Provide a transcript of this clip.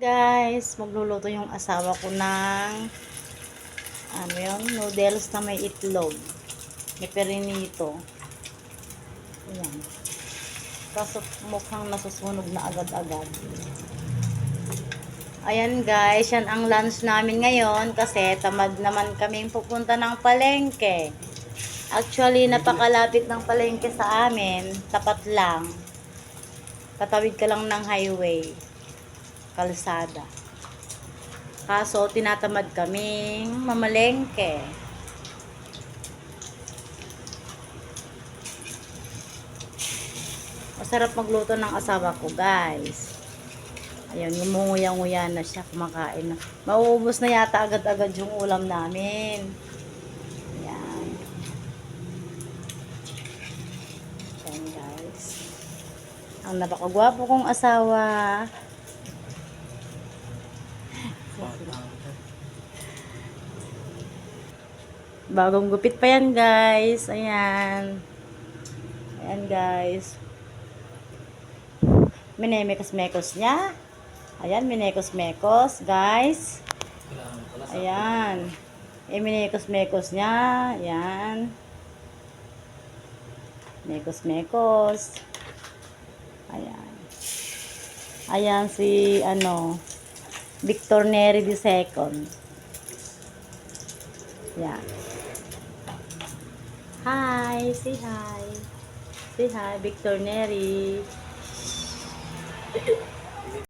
Guys, magluluto yung asawa ko ng noodles na may itlog. May perinito. Ayan. Kaso mukhang nasusunog na agad-agad. Ayan guys, yan ang lunch namin ngayon kasi tamad naman kaming pupunta ng palengke. Actually, napakalapit ng palengke sa amin. Tapat lang. Tatawid ka lang ng highway. Kalsada. Kaso, tinatamad kaming mamalengke. Masarap magluto ng asawa ko, guys. Ayan, ngumunguya-nguya na siya, kumakain na. Mauubos na yata agad-agad yung ulam namin. Ayan. Ayan, guys. Ang napakagwapo kong asawa. Bagong gupit pa yan, guys. Ayan. Ayan, guys. Minimekos-mekos niya. Ayan, minekos-mekos, guys. Ayan. Minekos-mekos niya. Ayan. Mekos-mekos. Ayan. Ayan si, Victor Neri II. Ayan. Hi, say hi. Say hi, Victor Neri.